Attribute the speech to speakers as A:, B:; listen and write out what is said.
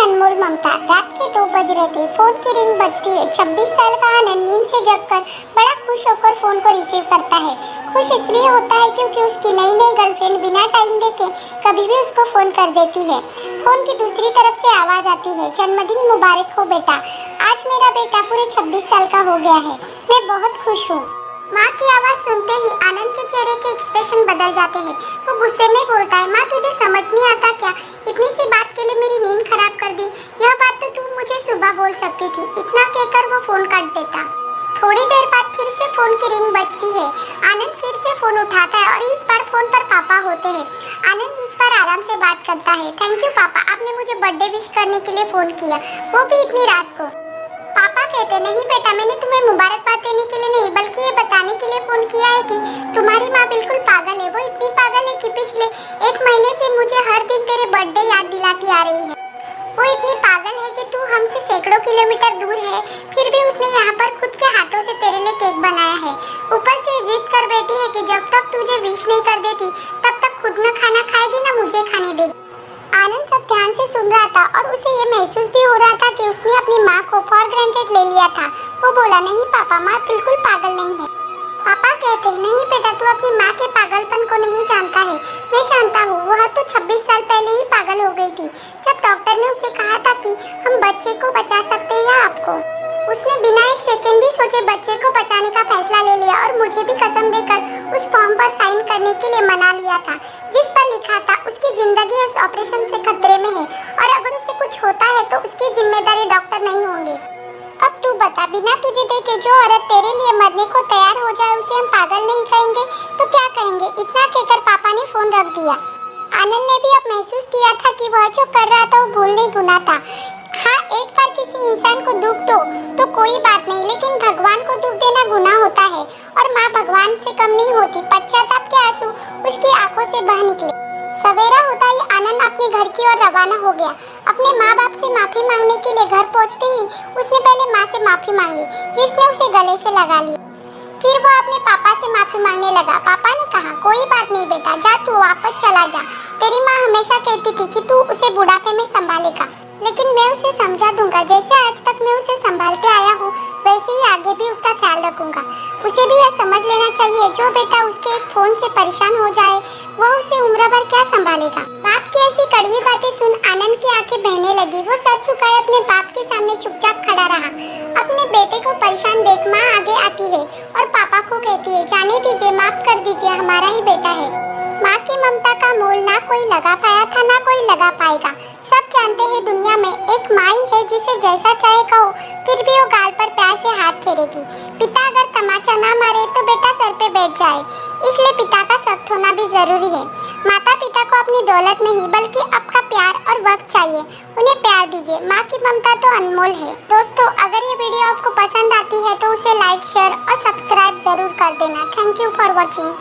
A: अनमोल ममता। रात के 2 बज रहे थे। फोन की रिंग बजती है। 26 साल का आनंद नींद से जगकर बड़ा खुश होकर फोन को रिसीव करता है। खुश इसलिए होता है क्योंकि उसकी नई गर्लफ्रेंड बिना टाइम देखे कभी भी उसको फोन कर देती है। फोन की दूसरी तरफ से आवाज आती है, जन्मदिन मुबारक हो बेटा। आज मेरा बेटा पूरे 26 साल का हो गया है। मैं बहुत खुश हूँ। माँ की आवाज सुनते ही आनंद के चेहरे के एक्सप्रेशन बदल जाते हैं। वो गुस्से में बोलता है, माँ तुझे समझ नहीं आता क्या? इतनी सी बात के लिए मेरी नींद खराब कर दी। यह बात तो तू मुझे सुबह बोल सकती थी। इतना कहकर वो फोन काट देता। थोड़ी देर बाद फिर से फोन की रिंग बजती है। आनंद फिर से फोन उठाता है और इस बार फोन पर पापा होते हैं। आनंद इस बार आराम से बात करता है। थैंक यू पापा, आपने मुझे बर्थडे विश करने के लिए फोन किया, वो भी इतनी रात को। पापा कहते, नहीं बेटा, मैंने तुम्हें मुबारकबाद देने के लिए नहीं बल्कि ये बताने के लिए फोन किया है कि तुम्हारी माँ बिल्कुल पागल है। वो इतनी पागल है कि पिछले 1 महीने से मुझे हर दिन तेरे बर्थडे याद दिलाती आ रही है। वो इतनी पागल है कि तू हमसे सैकड़ों किलोमीटर दूर है, फिर भी उसने यहाँ पर खुद के हाथों से तेरे लिए केक बनाया है। ऊपर से जिद कर बैठी है कि जब तक तुझे विश नहीं कर देती तब तक खुद न खाना खाएगी न मुझे खाने देगी। आनंद सब ध्यान से सुन रहा था और उसे ये महसूस भी हो रहा था कि उसने अपनी माँ को फॉर ग्रांटेड ले लिया था। वो बोला, नहीं पापा, माँ बिल्कुल पागल नहीं है। पापा कहते, नहीं बेटा, तू अपनी माँ के पागलपन को नहीं जानता है। मैं जानता हूँ, वह तो 26 साल पहले ही पागल हो गई थी जब डॉक्टर ने उसे कहा था कि हम बच्चे को बचा सकते हैं या आपको। उसने बिना 1 सेकेंड भी सोचे बच्चे को बचाने का फैसला ले लिया और मुझे भी कसम देकर उस फॉर्म पर साइन करने के लिए मना लिया था जिस पर लिखा था उसकी जिंदगी इस ऑपरेशन से खतरे में है और अगर उसे कुछ होता है तो उसकी जिम्मेदारी डॉक्टर नहीं होंगे। अब तू बता, बिना तुझे देखे जो औरत तेरे लिए मरने को तैयार हो जाए उसे हम पागल नहीं कहेंगे तो क्या कहेंगे? इतना कहकर पापा ने फोन रख दिया। आनंद ने भी अब महसूस किया था कि वह जो कर रहा था वो भूल नहीं गुनाह था। हाँ, एक बार किसी इंसान को दुख दो तो कोई बात नहीं, लेकिन भगवान को दुख देना गुनाह होता है और माँ भगवान से कम नहीं होती। पश्चाताप के आंसू उसकी आंखों से बह निकले। सवेरा होता ही आनंद अपने घर की ओर रवाना हो गया। अपने माँ बाप से माफी मांगने के लिए घर पहुँचते ही उसने पहले माँ से माफी मांगी जिसने उसे गले से लगा लिया। फिर वो अपने पापा से माफी मांगने लगा। पापा ने कहा, कोई बात नहीं बेटा, जा तू वापस चला जा। तेरी माँ हमेशा कहती थी कि तू उसे बुढ़ापे में संभालेगा, लेकिन मैं उसे समझा दूंगा। जैसे आज तक मैं उसे संभालते आया हूँ वैसे ही आगे भी उसका ख्याल रखूंगा। उसे भी यह समझ लेना चाहिए, जो बेटा उसके एक फोन से परेशान हो जाए वह उसे उम्र भर क्या संभालेगा। बाप की ऐसी कड़वी बातें सुन आनंद की आंखें बहने लगी। वो सर झुकाए अपने बाप के सामने चुपचाप खड़ा रहा। अपने बेटे को परेशान देख माँ आगे आती है और पापा को कहती है, जाने दीजिए, माफ कर दीजिए, हमारा ही बेटा है। माँ की ममता का मोल ना कोई लगा पाया था ना कोई लगा पाएगा। सब जानते हैं दुनिया में एक माँ ही है जिसे जैसा चाहे कहो फिर भी वो गाल पर प्यार से हाथ फेरेगी। पिता अगर तमाचा ना मारे तो बेटा सर पे बैठ जाए, इसलिए पिता का सख्त होना भी जरूरी है। माता पिता को अपनी दौलत नहीं बल्कि आपका प्यार और वक्त चाहिए, उन्हें प्यार दीजिए। माँ की ममता तो अनमोल है। दोस्तों, अगर ये वीडियो आपको पसंद आती है तो उसे लाइक, शेयर और सब्सक्राइब जरूर कर देना। Thank you for watching.